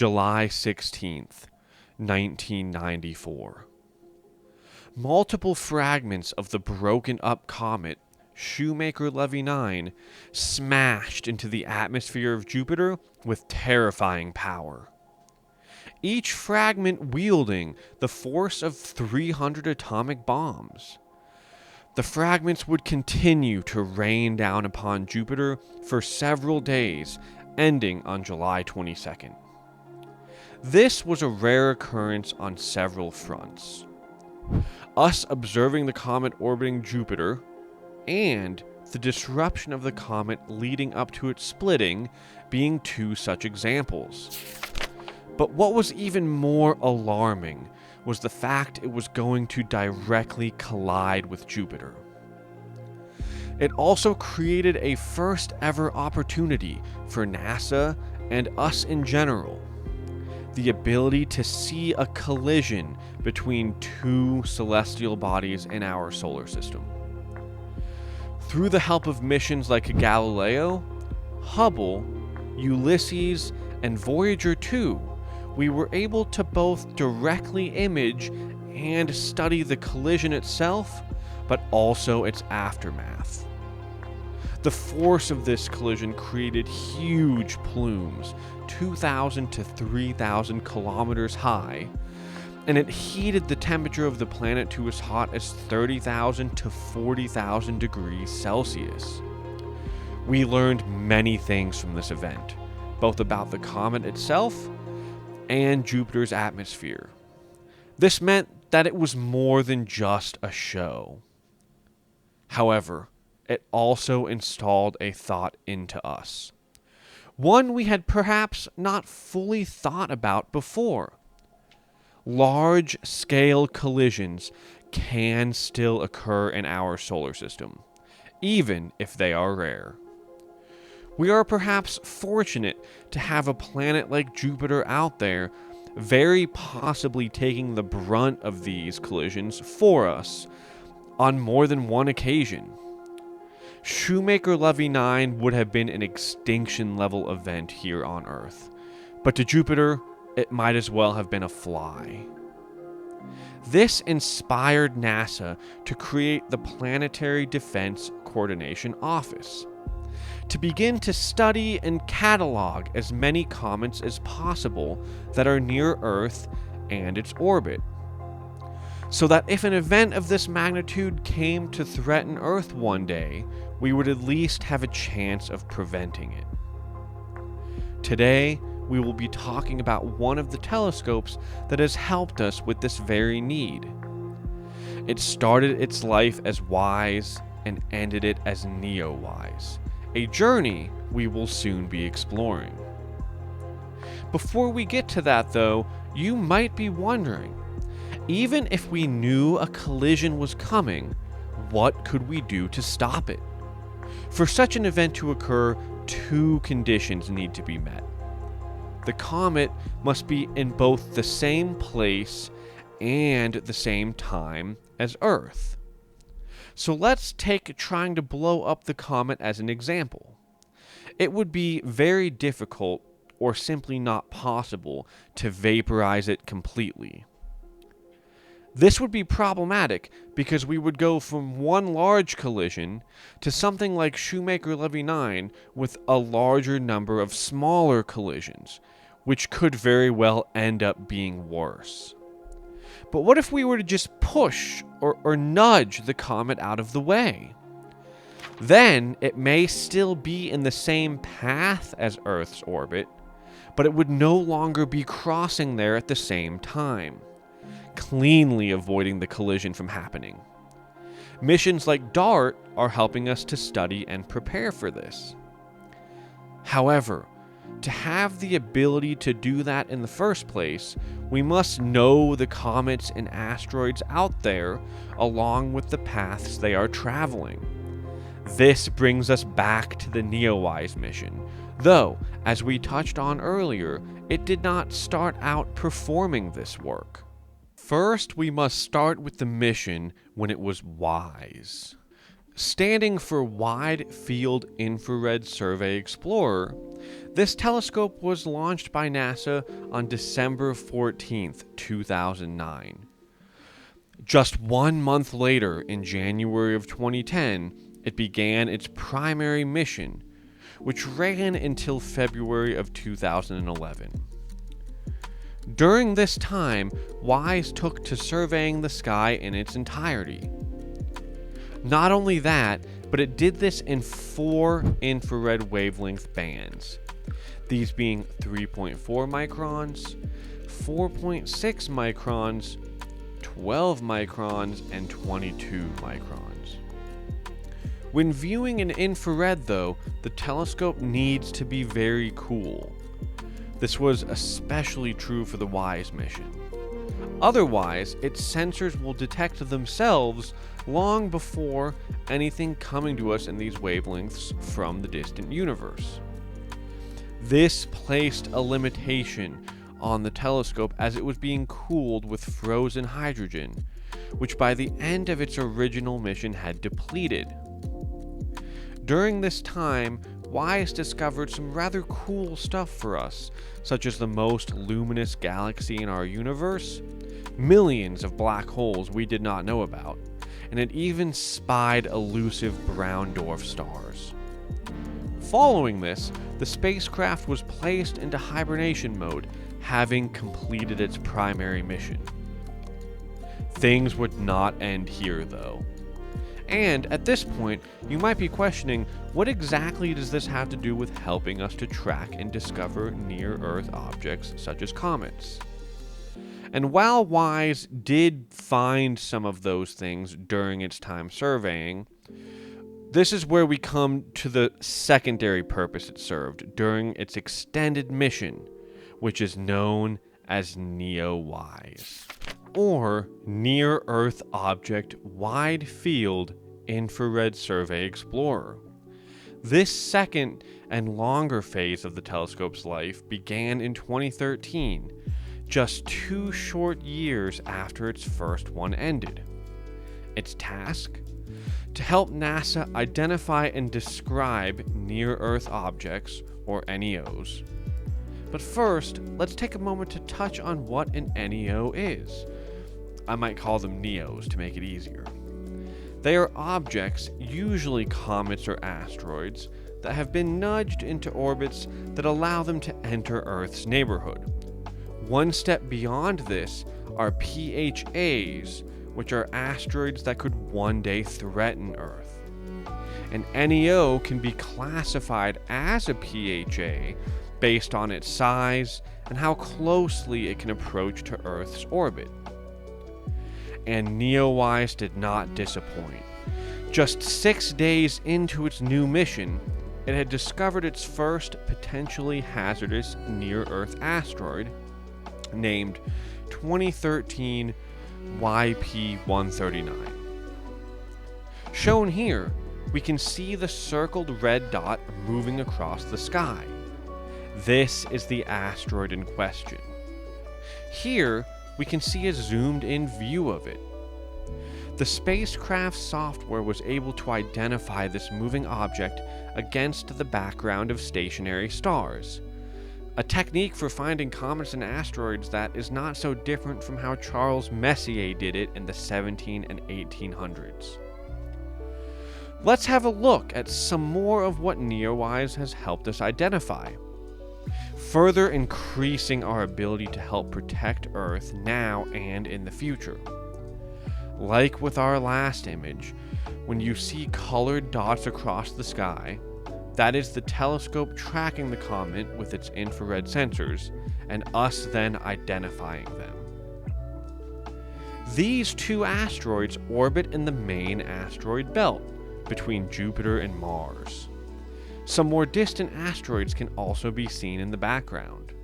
July 16th, 1994. Multiple fragments of the broken-up comet Shoemaker-Levy 9 smashed into the atmosphere of Jupiter with terrifying power. Each fragment wielding the force of 300 atomic bombs. The fragments would continue to rain down upon Jupiter for several days, ending on July 22nd. This was a rare occurrence on several fronts. Us observing the comet orbiting Jupiter, and the disruption of the comet leading up to its splitting being two such examples. But what was even more alarming was the fact it was going to directly collide with Jupiter. It also created a first ever opportunity for NASA and us in general. The ability to see a collision between two celestial bodies in our solar system. Through the help of missions like Galileo, Hubble, Ulysses, and Voyager 2, we were able to both directly image and study the collision itself, but also its aftermath. The force of this collision created huge plumes, 2,000 to 3,000 kilometers high, and it heated the temperature of the planet to as hot as 30,000 to 40,000 degrees Celsius. We learned many things from this event, both about the comet itself and Jupiter's atmosphere. This meant that it was more than just a show. However, it also installed a thought into us. One we had perhaps not fully thought about before. Large-scale collisions can still occur in our solar system, even if they are rare. We are perhaps fortunate to have a planet like Jupiter out there, very possibly taking the brunt of these collisions for us on more than one occasion. Shoemaker-Levy 9 would have been an extinction-level event here on Earth, but to Jupiter, it might as well have been a fly. This inspired NASA to create the Planetary Defense Coordination Office, to begin to study and catalog as many comets as possible that are near Earth and its orbit, so that if an event of this magnitude came to threaten Earth one day, we would at least have a chance of preventing it. Today, we will be talking about one of the telescopes that has helped us with this very need. It started its life as WISE and ended it as NEOWISE, a journey we will soon be exploring. Before we get to that though, you might be wondering, even if we knew a collision was coming, what could we do to stop it? For such an event to occur, two conditions need to be met. The comet must be in both the same place and the same time as Earth. So let's take trying to blow up the comet as an example. It would be very difficult or simply not possible to vaporize it completely. This would be problematic because we would go from one large collision to something like Shoemaker-Levy 9 with a larger number of smaller collisions, which could very well end up being worse. But what if we were to just push or nudge the comet out of the way? Then it may still be in the same path as Earth's orbit, but it would no longer be crossing there at the same time, cleanly avoiding the collision from happening. Missions like DART are helping us to study and prepare for this. However, to have the ability to do that in the first place, we must know the comets and asteroids out there along with the paths they are traveling. This brings us back to the NEOWISE mission, though, as we touched on earlier, it did not start out performing this work. First, we must start with the mission when it was WISE. Standing for Wide Field Infrared Survey Explorer, this telescope was launched by NASA on December 14th, 2009. Just 1 month later, in January of 2010, it began its primary mission, which ran until February of 2011. During this time, WISE took to surveying the sky in its entirety. Not only that, but it did this in 4 infrared wavelength bands, these being 3.4 microns, 4.6 microns, 12 microns, and 22 microns. When viewing in infrared, though, the telescope needs to be very cool. This was especially true for the WISE mission. Otherwise, its sensors will detect themselves long before anything coming to us in these wavelengths from the distant universe. This placed a limitation on the telescope as it was being cooled with frozen hydrogen, which by the end of its original mission had depleted. During this time, WISE discovered some rather cool stuff for us, such as the most luminous galaxy in our universe, millions of black holes we did not know about, and it even spied elusive brown dwarf stars. Following this, the spacecraft was placed into hibernation mode, having completed its primary mission. Things would not end here, though. And at this point, you might be questioning, what exactly does this have to do with helping us to track and discover near-Earth objects such as comets? And while WISE did find some of those things during its time surveying, this is where we come to the secondary purpose it served during its extended mission, which is known as NEOWISE, or Near Earth Object Wide Field Infrared Survey Explorer. This second and longer phase of the telescope's life began in 2013, just 2 short years after its first one ended. Its task? To help NASA identify and describe near-Earth objects, or NEOs. But first, let's take a moment to touch on what an NEO is. I might call them NEOs to make it easier. They are objects, usually comets or asteroids, that have been nudged into orbits that allow them to enter Earth's neighborhood. One step beyond this are PHAs, which are asteroids that could one day threaten Earth. An NEO can be classified as a PHA based on its size and how closely it can approach to Earth's orbit. And NEOWISE did not disappoint. Just 6 days into its new mission, it had discovered its first potentially hazardous near-Earth asteroid, named 2013 YP-139. Shown here, we can see the circled red dot moving across the sky. This is the asteroid in question. Here, we can see a zoomed-in view of it. The spacecraft software was able to identify this moving object against the background of stationary stars, a technique for finding comets and asteroids that is not so different from how Charles Messier did it in the 1700s and 1800s. Let's have a look at some more of what NEOWISE has helped us identify, further increasing our ability to help protect Earth now and in the future. Like with our last image, when you see colored dots across the sky, that is the telescope tracking the comet with its infrared sensors, and us then identifying them. These 2 asteroids orbit in the main asteroid belt, between Jupiter and Mars. Some more distant asteroids can also be seen in the background.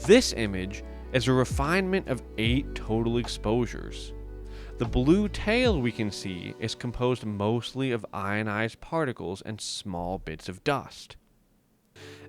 This image is a refinement of 8 total exposures. The blue tail we can see is composed mostly of ionized particles and small bits of dust.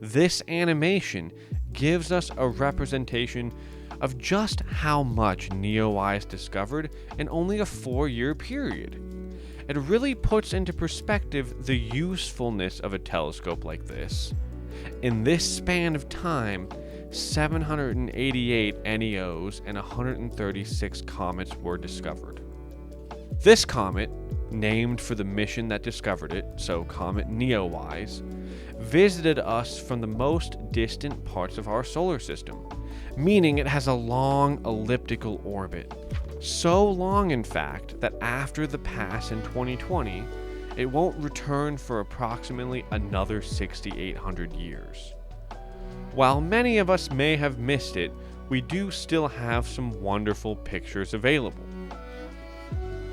This animation gives us a representation of just how much NEOWISE discovered in only a 4-year period. it really puts into perspective the usefulness of a telescope like this. In this span of time, 788 NEOs and 136 comets were discovered. This comet, named for the mission that discovered it, so Comet NEOWISE, visited us from the most distant parts of our solar system, meaning it has a long elliptical orbit. So long, in fact, that after the pass in 2020, it won't return for approximately another 6,800 years. While many of us may have missed it, we do still have some wonderful pictures available.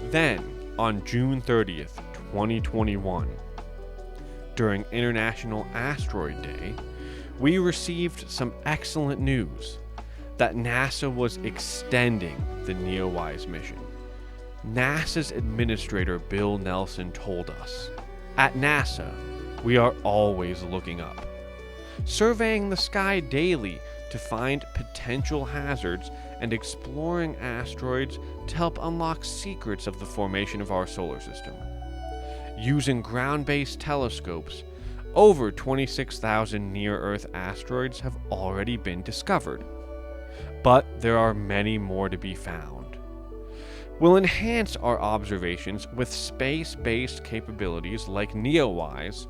Then, on June 30th, 2021, during International Asteroid Day, we received some excellent news that NASA was extending the NEOWISE mission. NASA's administrator Bill Nelson told us, "At NASA, we are always looking up, surveying the sky daily to find potential hazards and exploring asteroids to help unlock secrets of the formation of our solar system. Using ground-based telescopes, over 26,000 near-Earth asteroids have already been discovered. But there are many more to be found. We'll enhance our observations with space-based capabilities like NEOWISE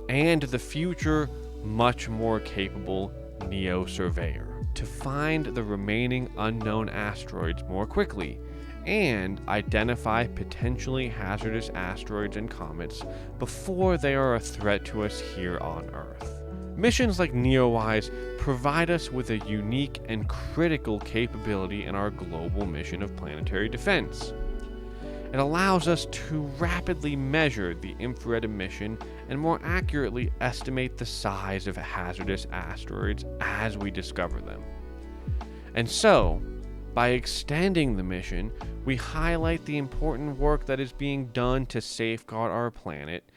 and the future, much more capable NEO Surveyor to find the remaining unknown asteroids more quickly and identify potentially hazardous asteroids and comets before they are a threat to us here on Earth." Missions like NEOWISE provide us with a unique and critical capability in our global mission of planetary defense. It allows us to rapidly measure the infrared emission and more accurately estimate the size of hazardous asteroids as we discover them. And so, by extending the mission, we highlight the important work that is being done to safeguard our planet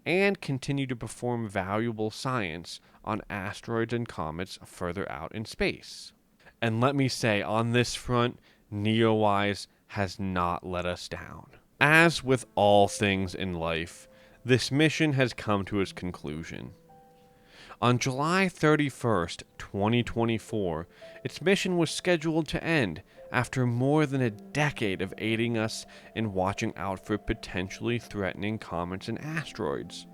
and continue to perform valuable science on asteroids and comets further out in space. And let me say, on this front, NEOWISE has not let us down. As with all things in life, this mission has come to its conclusion. On July 31st, 2024, its mission was scheduled to end after more than a decade of aiding us in watching out for potentially threatening comets and asteroids.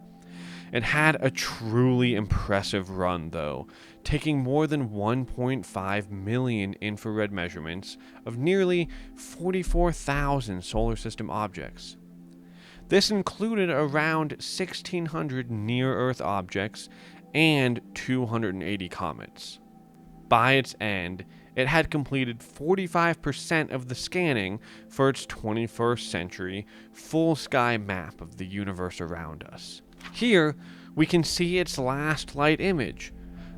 It had a truly impressive run, though, taking more than 1.5 million infrared measurements of nearly 44,000 solar system objects. This included around 1,600 near-Earth objects and 280 comets. By its end, it had completed 45% of the scanning for its 21st century full sky map of the universe around us. Here, we can see its last light image,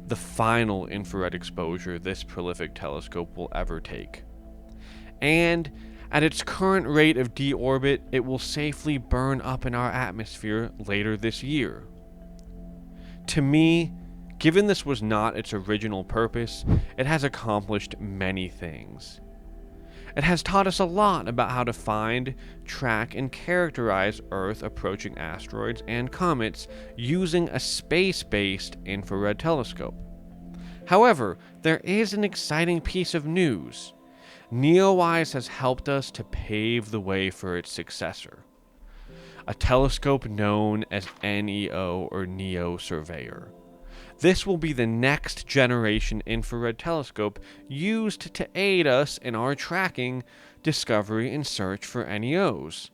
the final infrared exposure this prolific telescope will ever take. And at its current rate of deorbit, it will safely burn up in our atmosphere later this year. To me, given this was not its original purpose, it has accomplished many things. It has taught us a lot about how to find, track, and characterize Earth-approaching asteroids and comets using a space-based infrared telescope. However, there is an exciting piece of news. NEOWISE has helped us to pave the way for its successor, a telescope known as NEO or NEO Surveyor. This will be the next generation infrared telescope used to aid us in our tracking, discovery, and search for NEOs,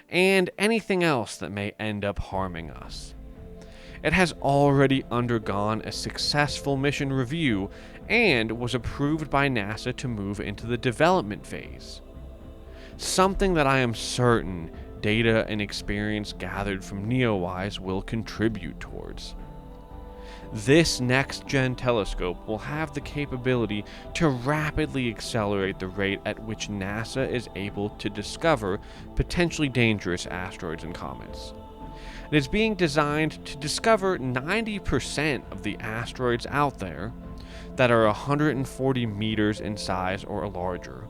and anything else that may end up harming us. It has already undergone a successful mission review and was approved by NASA to move into the development phase. Something that I am certain data and experience gathered from NEOWISE will contribute towards. This next-gen telescope will have the capability to rapidly accelerate the rate at which NASA is able to discover potentially dangerous asteroids and comets. It is being designed to discover 90% of the asteroids out there that are 140 meters in size or larger,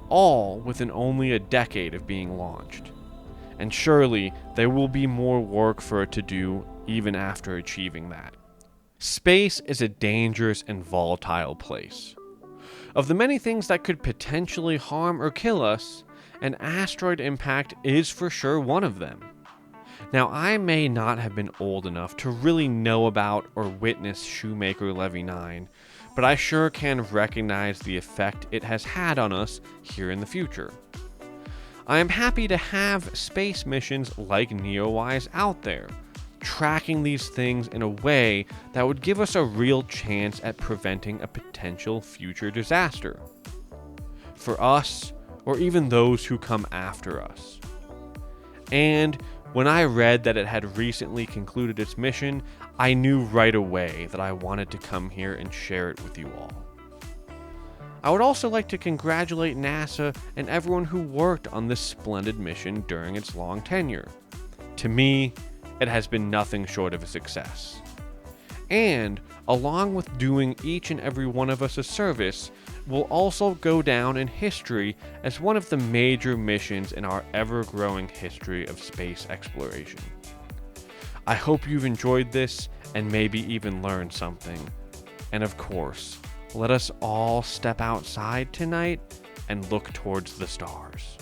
all within only a decade of being launched. and surely there will be more work for it to do even after achieving that. Space is a dangerous and volatile place. Of the many things that could potentially harm or kill us, an asteroid impact is for sure one of them. Now, I may not have been old enough to really know about or witness Shoemaker Levy 9, but I sure can recognize the effect it has had on us here in the future. I am happy to have space missions like NEOWISE out there, tracking these things in a way that would give us a real chance at preventing a potential future disaster. For us, or even those who come after us. And when I read that it had recently concluded its mission, I knew right away that I wanted to come here and share it with you all. I would also like to congratulate NASA and everyone who worked on this splendid mission during its long tenure. To me, it has been nothing short of a success. And, along with doing each and every one of us a service, will also go down in history as one of the major missions in our ever-growing history of space exploration. I hope you've enjoyed this and maybe even learned something. And of course, let us all step outside tonight and look towards the stars.